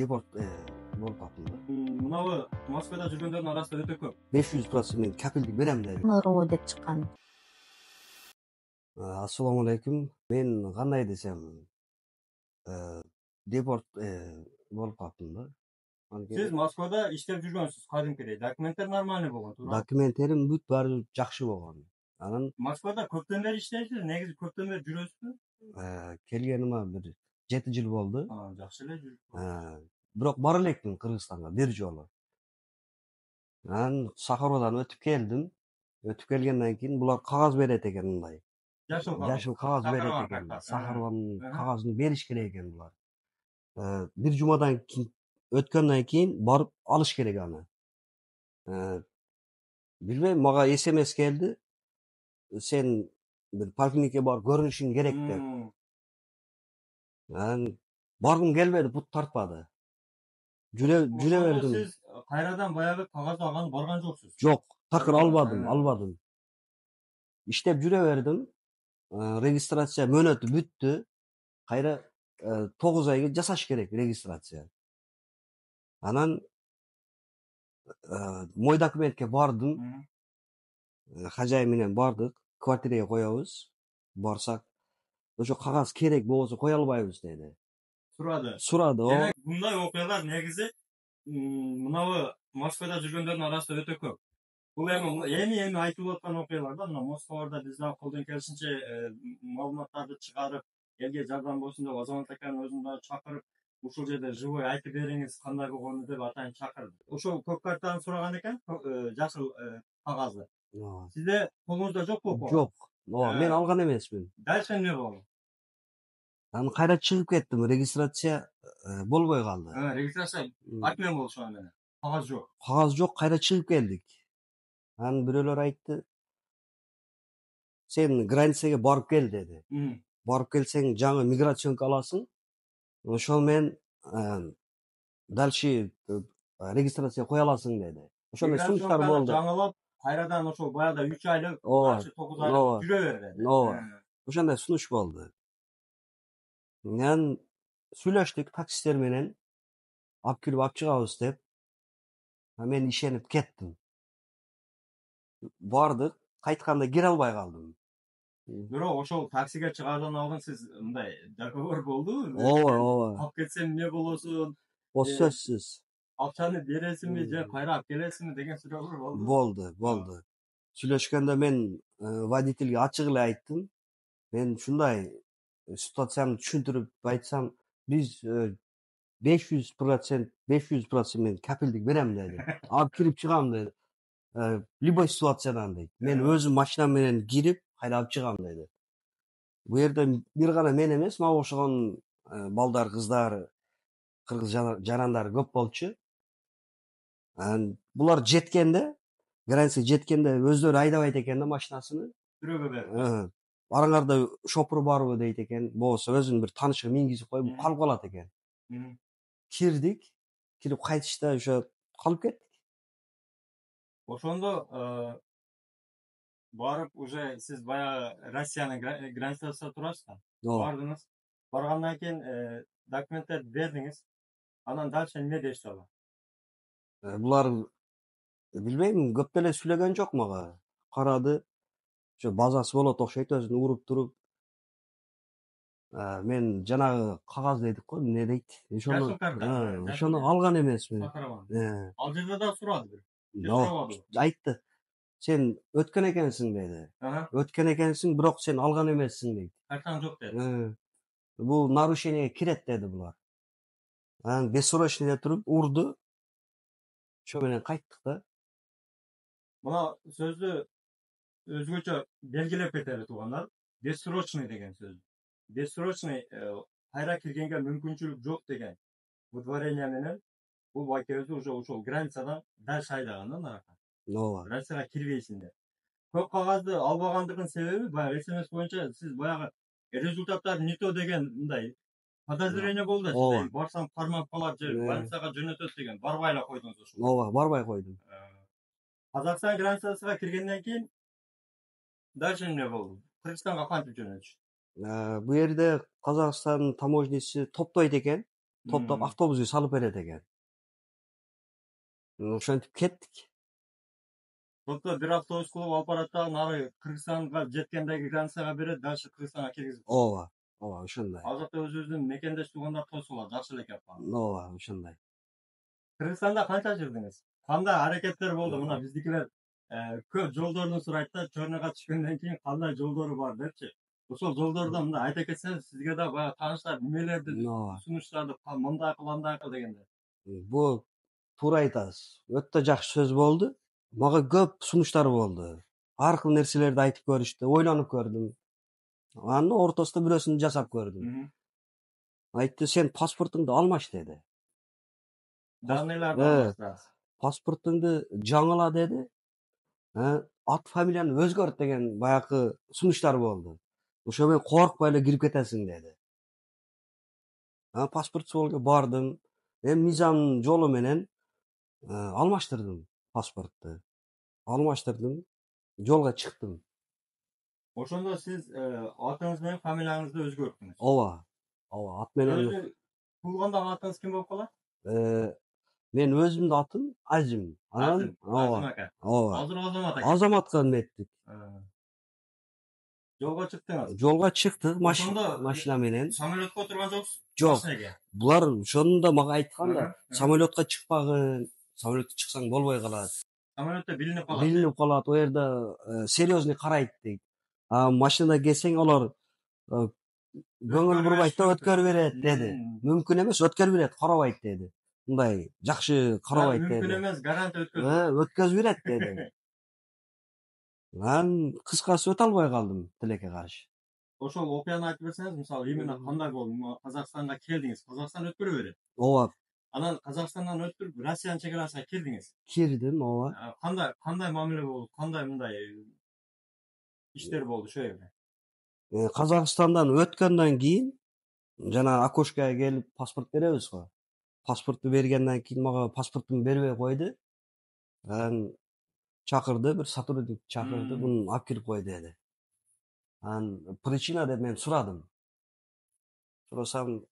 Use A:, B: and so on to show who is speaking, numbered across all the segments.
A: депорт болуп калдым да.
B: Мынабы Москвада жүргөндөрдүн арасында өтө көп.
A: 500% мен кепилдик берем деди.
C: ыруу деп чыккан.
A: Ассаламу алейкум. Мен кандай десем, депорт болуп калдым да.
B: Сиз Москвада иштеп жүргөнсүз кадимкидей. Документтер нормальный болгон, туура?
A: Документтерим бүт баары жакшы болгон. Анан
B: Москвада көптөн бери иштейсиз, негизи көптөн бери жүрөсүзбү?
A: келгениме бир 7 жыл болду.
B: Жакшы эле жүрүп.
A: Бирок бара элекмин Кыргызстанга бир жолу. Анан Сахаровдон өтүп келдим. Өтүп келгенден кийин булар кагаз берет экен мындай. Жашыл кагаз берет экен. Сахарованын кагазын бериш керек экен булар. Бир жумадан кийин өткөндөн кийин барып алыш керек аны. Билбейм, мага СМС келди. Сен бир поликлиникага барып көрүнүшүң керек деп. Анан баргым келбеди, бут тартпады. Жүрө бердим.
B: Сиз кайрадан баягы кагаз алганы барган жоксуз?
A: Жок, такыр албадым. Иштеп жүрө бердим. Регистрация мөөнөтү бүттү. Кайра 9 айга жасаш керек регистрация. Анан мой документке бардым. Хажайын менен бардык. Квартирага коебуз. Барсак, ошо кагаз керек болбосо кое албайбыз деди. Сурады.
B: Демек, мындай окуялар негизи мынабы Москвада жүргөндөрдүн арасында өтө көп. Бул эми айтылып аткан окуялар да, мына Москвада биз дагы колдон келишинче маалыматтарды чыгарып, элге жардам болсун деп Азамат аканын өзүн дагы чакырып, ушул жерде живой айтып бериңиз кандай болгону деп атайын чакырды. Ошол көк картаны сураган экен, жашыл кагазды. Сизде колуңузда жокпу?
A: Жок. Мен алган эмесмин.
B: Дальше эмне болду?
A: Анан кайра чыгып кеттим, регистрация болбой калды.
B: Регистрация отмен болду ошону менен. Кагаз жок.
A: Кагаз жок, кайра чыгып келдик. Анан бирөөлөр айтты, сен границага барып кел деди. Барып келсең жаңы миграционка аласың. Ошол менен дальше регистрация кое аласың деди. Ошондой сунуштар болду.
B: Жаңылап, кайрадан ошол баягы 3 айлык, 9 айлык жүрө бер деди.
A: Ошондой сунуш болду. Мен сүйлөштүк таксисттер менен, алып кирип алып чыгабыз деп. Мен ишенип кеттим. Бардык, кайтканда кире албай калдым.
B: Бирок ошол таксиге чыгардан алдын сиз мындай договор болдубу?
A: Ооба.
B: Алып кетсем эмне болосун?
A: Сөзсүз.
B: Акчаны бересиңби же кайра алып келесиңби деген суроолор болду.
A: Болду. Сүйлөшкөндө мен водительге ачык эле айттым. Мен ушундай ситуацияны түшүндүрүп айтсам, биз 500% мен кепилдик берем деди. Алып кирип чыгам деди. Любой ситуациядан дейт. Мен өзүм машинам менен кирип, кайра алып чыгам деди. Бу жерде бир гана мен эмес, мага окшогон балдар, кыздар, кыргыз жарандары көп болчу. Булар жеткенде, границага жеткенде өздөрү айдабайт экен да машинасыны.
B: Бирөөгө берип.
A: Бараңарда шопур барбы дейт экен. Болбосо өзүнүн бир таанышына мингизип коюп калып калат экен. Кирдик, кирип кайтышта ошо калып кеттик.
B: Ошондо барып уже сиз баягы Россиянын границасында турасыз да. Бардыңыз. Баргандан кийин документтерди бердиңиз. Анан дальше эмне дешти алар?
A: Булар билбейм, көп деле сүйлөгөн жок мага. Карады. Ошо базасы болот окшойт, өзүн уруп туруп. Мен жанагы кагаз дедик го, эмне дейт? Ошону алган эмесмин.
B: Ал жерде да сурады бир.
A: Айтты. Сен өткөн экенсиң деди. Өткөн экенсиң, бирок сен алган эмессиң дейт.
B: Картаң жок деди.
A: Бул нарушение кирет деди булар. Анан бессрочныйда туруп урду. Ошо менен кайттык да.
B: Мына сөздү өзгөчө белгилеп кетели туугандар. Бессрочный деген сөз. Бессрочный кайра киргенге мүмкүнчүлүк жок деген выдворение менен бул байкебизди уже ушул границадан дальше айдаган да нарака. Границага кирбейсиң деп. Көк кагазды албагандыгынын себеби баягы СМС боюнча сиз баягы результаттар не то деген мындай подозрение болду да сизде. Барсам кармап калат же больницага жөнөтөт деген. Барбай эле койдуңуз ошо.
A: Ооба, барбай койдум.
B: Казакстан границасына киргенден кийин дальше эмне болду? Кыргызстанга кантип жөнөтүш?
A: Бу жерде Казакстандын таможнясы топтойт экен. Toplap avtobusga salıp berет eken. Ошентип кеттик.
B: Просто bir avtobus kılıp alıp baratda nары Kırgızistan'a jetkendegi gransiyaga berет, дальше Kırgızistan'a kirgizip koyot.
A: Ооба, ооба ошондой.
B: Ал жакта өзүбүздүн мекендеш туугандар тосулат, жакшы эле экен.
A: Ооба, ошондой.
B: Кыргызстанда канча жүрдүңүз? Кандай аракеттер болду? Мына биздикилер көп жолдорду сурайт да, Чорнойго түшкөндөн кийин кандай жолдору бар депчи. Ошол жолдордон мына айта кетсеңиз, сизге да баягы тааныштар немелерди
A: Ооба.
B: сунуштарды, мындай кыл, андай кыл дегенде.
A: Бул туура айтасыз. Өтө жакшы сөз болду. Мага көп сунуштар болду. Ар кыл нерселерди айтып көрүштү, ойлонуп көрдүм. Анын ортосунда бирөөсүн жасап көрдүм. Айтты, сен паспортуңду алмаш деди.
B: Данныйларды алмаштырасыз.
A: Паспортуңду жаңыла деди. Ат фамилияны өзгөрт деген баягы сунуштар болду. Ошо менен коркпой эле кирип кетесиң деди. Паспорт столго бардым. Эми мыйзам жолу менен алмаштырдым паспортту. Алмаштырдым. Жолго чыктым.
B: Ошондо сиз атыңыз менен фамилияңызды өзгөрттүңүз.
A: Ооба. Ооба, ат менен.
B: Өзү туулганда атыңыз ким болуп калат?
A: Мен өзүмдүн атым Азим.
B: Азим,
A: ооба.
B: Азим ака.
A: Ооба.
B: Азыр Азамат ака.
A: Азаматка аттык.
B: Жолго чыктыңыз.
A: Жолго чыктык
B: Ошондо
A: машина менен.
B: Самолетко отурган жоксуз?
A: Жок.
B: Машинеге.
A: Булар ошондо мага айткан да, самолетко чыкпагын, самолетке чыксаң болбой калат.
B: Самолетте билинип калат.
A: Билинип калат, о жерде серьезный карайт дейт. Машинада келсең алар көңүл бурбайт да өткөрүп берет деди. Мүмкүн эмес, өткөрүп берет, карабайт деди. Мындай жакшы карабайт деди.
B: Мүмкүн эмес, гарантия өткөрүп.
A: Өткөзүп берет деди. Мен кыскасы өтө албай калдым тилекке каршы.
B: Ошол окуяны айтып берсеңиз, мисалы, именно кандай болду? Казакстанга келдиңиз, Казакстан өткөрүп берет.
A: Ооба.
B: Анан Казакстандан өтүп, Россиянын чек арасына кирдиңиз.
A: Кирдим, ооба.
B: Кандай мамиле болду? Кандай мындай иштер болду ошол жерде?
A: Казакстандан өткөндөн кийин жана окошкага келип паспорт беребиз го. Паспортту бергенден кийин мага паспортумду бербей койду. Анан чакырды, бир сотрудник чакырды, муну алып кирип кой деди. Анан причина деп мен сурадым. Сурасам,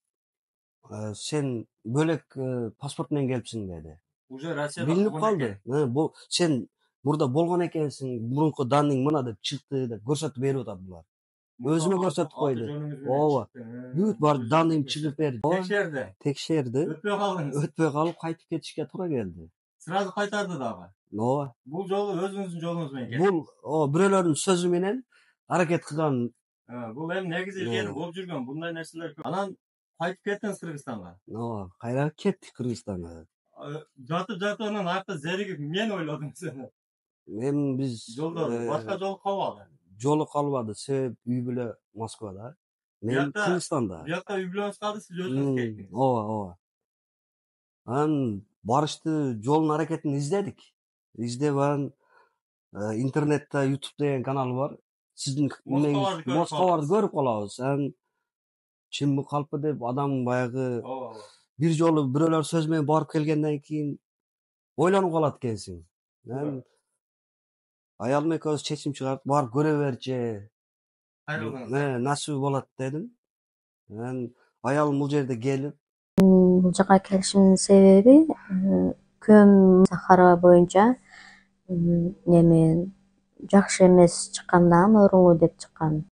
A: сен бөлөк паспорт менен келипсиң деди.
B: Уже Россияда
A: билинип калды. Бул сен мурда болгон экенсиң, мурунку даның мына деп чыкты деп көрсөтүп берип атат булар. Өзүмө көрсөтүп койду. Ооба. Бүт бар даным чыгып берди. Текшерди.
B: Өтпөй калдыңыз.
A: Өтпөй калып кайтып кетишке туура келди.
B: Сразу кайтарды дагы.
A: Ооба.
B: Бул жолу өзүңүздүн жолуңуз менен келди.
A: Бул бирөөлөрдүн сөзү менен аракет кылган.
B: Бул эми негизи илгери болуп жүргөн bunday нерселер көп. Анан кайтып кеттиңиз Кыргызстанга.
A: Ооба, кайра кеттик Кыргызстанга.
B: Жатып анан акта зеригип мен ойлодум сени.
A: Эми биз
B: башка жол калбады.
A: Жолу калбады, себеп үй бүлө Москвада. Мен Кыргызстанда.
B: Биякта үй бүлөңүз калды, сиз өзүңүз кеттиңиз.
A: Ооба. Анан барышты жолдун аракетин издедик. Издеп анан интернетте YouTube деген канал бар. Сиздин Москваларды көрүп калабыз. Анан чын калпы деп адам баягы бир жолу бирөөлөр сөз менен барып келгенден кийин ойлонуп калат экенсиң. Анан аялым экөөбүз чечим чыгардык, барып көрө берчи. Насиби болот дедим. Анан аялым бул жерде келип,
C: бул жака келишимдин себеби Көм Сахара боюнча неме жакшы эмес чыккандан оруңу деп чыккан.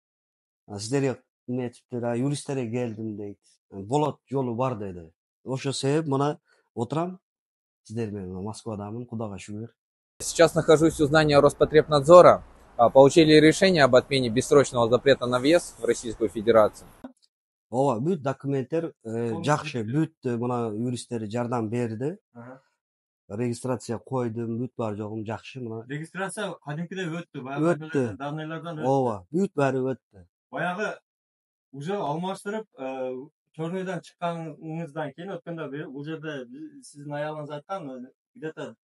A: Сиздерге эметиптир, юристтерге келдим дейт. Болот, жолу бар деди. Ошо себеп мына отурам сиздер менен Москвадамын, Кудайга шүгүр.
D: Сейчас нахожусь у здания Роспотребнадзора. Получили решение об отмене бессрочного запрета на въезд в Российскую Федерацию.
A: Ооба, бүт документтер жакшы, бүт мына юристтер жардам берди. Регистрация койдум, бүт бар жогум жакшы мына.
B: Регистрация кадимкидей өттү,
A: баягы
B: данныйлардан өттү.
A: Ооба, бүт баары өттү.
B: Баягы уже алмаштырып, Чорнойдон чыкканыңыздан кийин өткөндө бул жерде сиздин аялыңыз айткан, где-то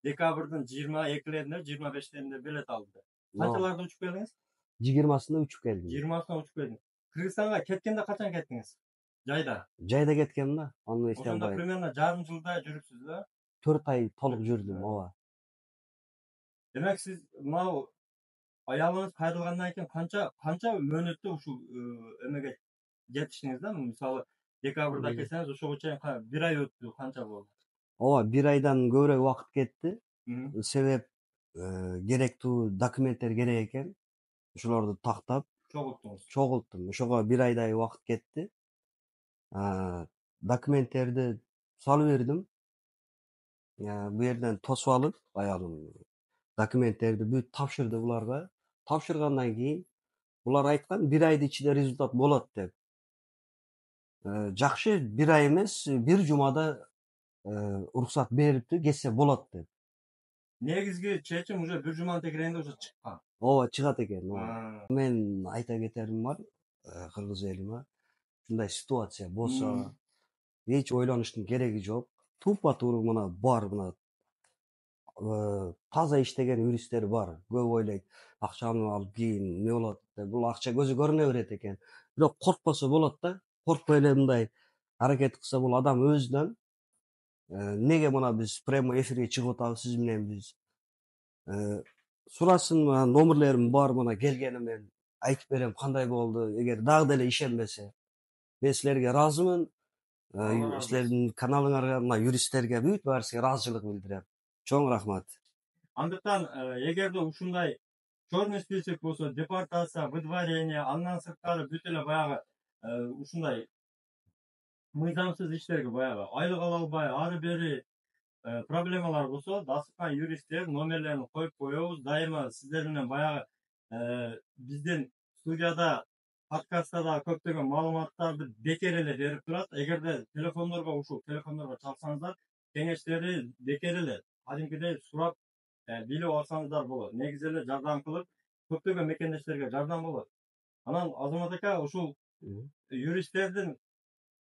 B: декабрдын 22-леринде, 25-леринде билет алды. Канчаларда учуп келдиңиз?
A: 20-сында учуп келдим.
B: 20-сында учуп келдиңиз. Кыргызстанга кеткенде качан кеттиңиз? Жайда.
A: Жайда кеткем да, аны эстей
B: Ошондо
A: албайм.
B: примерно жарым жылдай жүрүпсүз да?
A: 4 ай толук жүрдүм, ооба.
B: Демек сиз мына аялыңыз кайрылгандан кийин канча мөөнөттө ушул эмеге жетиштиңиз да? Мисалы, Dekabrda kelsеңиз ошого чейин 1 ай өттү, канча болду?
A: Ооба, 1 айдан көбүрөөк убакыт кетти.
B: Мгм.
A: Себеп керектүү документтер керек экен. Ошолорду тактап
B: Чогулттуңуз.
A: чогулттум. Ошого 1 айдай убакыт кетти. Документтерди салып бердим. Бу жерден тосуп алып, аялым документтерди бүт тапшырды буларга. Тапшыргандан кийин булар айткан 1 айдын ичинде результат болот деп. Жакшы, 1 ай эмес, 1 жумада уруксат берипти, кетсе болот деп.
B: Негизги чечим уже 1 жуманын тегерегинде уже чыккан.
A: Ооба, чыгат экен. Ооба.
B: А,
A: Мен айта кетерим бар, кыргыз элиме. Ушундай ситуация болсо, эч ойлонуштун кереги жок. Тупа-туура мына бар, мына таза иштеген юристтер бар. Көп ойлойт, акчамды алып кийин эмне болот деп. Бул акча көзү көрүнө берет экен. Бирок коркпосо болот да. Коркпой эле мындай аракет кылса бул адам өзүнөн неге мына биз прямой эфирге чыгып атабыз сиз менен биз. Сурасын, мына номерлерим бар, мына келгенимен айтып берем кандай болду. Эгер дагы деле ишенбесе, мен силерге ыраазымын.
B: Allah razı
A: Силердин каналыңарга, мына юристтерге бүт баарысына ыраазычылык билдирем. Чоң рахмат.
B: Андыктан эгерде ушундай черный список болсо, депортация, выдворение, андан сырткары бүт эле баягы ушундай мыйзамсыз иштерге баягы айлык ала албай, ары бери проблемалар болсо, дасыккан юристтер номерлерин коюп коебуз. Дайыма сиздер менен баягы биздин студияда, подкастта да көптөгөн маалыматтарды бекер эле берип турат. Эгерде телефондорго ушул телефондорго чалсаңыздар, кеңештери бекер эле кадимкидей сурап билип алсаңыздар болот. Негизи эле жардам кылып, көптөгөн мекендештерге жардам болот. Анан Азамат ака ушул юристтердин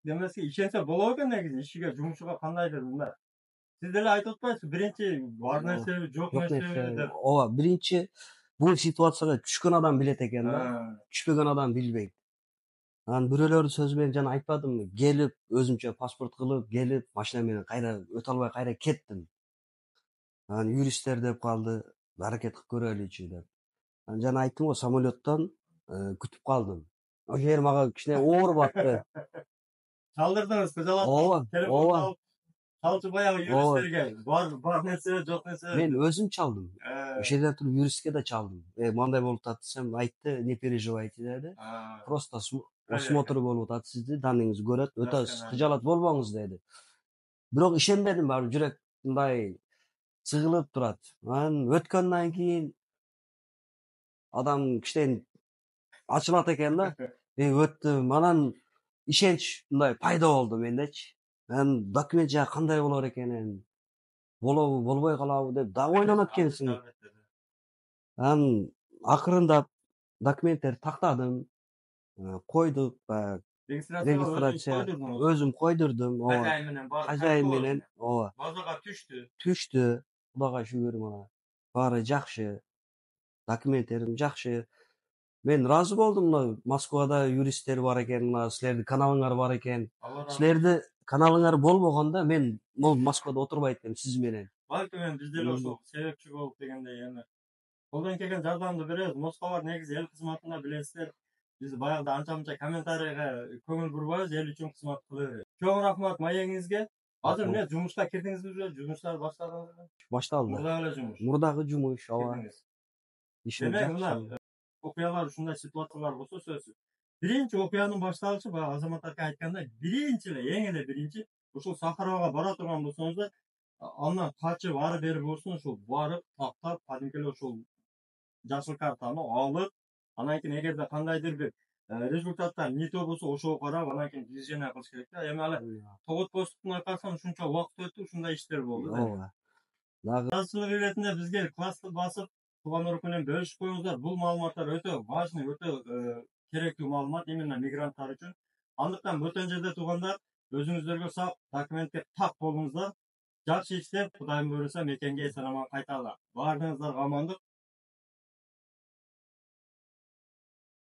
B: демеси ишенсе болот экен негизи ишиге, жумушуга кандайдыр мындай. Siz деле айтып атпайсызбы, биринчи бар нерсеби, жок
A: Жок
B: нерсеби
A: нерсе.
B: деп.
A: Ооба, биринчи бул ситуацияга түшкөн адам билет экен да. Түшпөгөн адам билбейт. Анан бирөөлөрдүн сөзү менен жана айтпадымбы, келип өзүмчө паспорт кылып, келип машина менен кайра өтө албай кайра кеттим. Анан юристтер деп калды, аракет кылып көрөлүчү деп. Анан жана айттым го, самолеттон күтүп калдым. Ошол жер мага кичине оор батты.
B: Чалдырдыңыз, кыжалат.
A: Ооба,
B: Телефон
A: ооба.
B: алып, чалчу баягы юристтерге бар нерсе, жок нерсе.
A: Мен өзүм чалдым. Ошол жерден туруп юристке да чалдым. Мындай болуп атат десем, айтты, не переживайте деди. Просто осмотр болуп атат сизди, данныйыңызды көрөт, өтө кыжалат болбоңуз деди. Бирок ишенбедим, баары жүрөк мындай сыгылып турат. Анан өткөндөн кийин адам кичине ачылат экен да. Өттүм. Анан ишенч мындай пайда болду мендечи. Анан документ жагы кандай болор экенин, болобу, болбой калабы деп дагы ойлонот экенсиң. Анан акырындап документтерди тактадым, койдук, регистрация өзүм койдурдум.
B: Хозяин менен бар.
A: Хозяин менен, ооба.
B: Базага түштү.
A: Түштү. Кудайга шүгүр мына. Баары жакшы. Документтерим жакшы. Мен ыраазы болдум, мына Москвада юристтер бар экен, мына силердин каналыңар бар экен. Силерди каналыңар болбогондо мен могу Москвада отурбайт элем сиз менен.
B: Балким биз деле ошол себепчи болуп дегендей эми колдон келген жардамды беребиз. Москва негизи эл кызматында билесиздер. Биз баягыда анча-мынча комментарийге көңүл бурбайбыз, эл үчүн кызмат кыла беребиз. Чоң рахмат маегиңизге. Азыр эмне жумушка кирдиңизби? Жумуштарды баштадыңызбы?
A: Башталды.
B: Мурдагы эле жумуш.
A: Мурдагы жумуш, ооба. Ишим
B: Демек
A: жакшы.
B: мына окуялар ушундай ситуациялар болсо сөзсүз. Биринчи окуянын башталышы баягы Азамат ака айткандай, биринчи эле, эң эле биринчи ушул Сахаровага бара турган болсоңуздар, андан качып ары бери болсун, ушул барып, тактап, кадимки эле ушул жашыл картаны алып, анан кийин эгерде кандайдыр бир результаттар нетип болсо, ошого карап, анан кийин движение кылыш керек да. Эми алы тоготпостуктун аркасынан ушунча убакыт өттү, ушундай иштер болду да.
A: Ооба. Дагы
B: Жазчылык иретинде бизге классты басып, тууган урук менен бөлүшүп коюңуздар. Бул маалыматтар өтө важный, өтө керектүү маалымат именно мигранттар үчүн. Андыктан бөтөн жерде туугандар, өзүңүздөргө сак, документке так болуңуздар. Жакшы иштеп, Кудайым буйруса мекенге эсен аман кайталы. Баарыңыздарга амандык.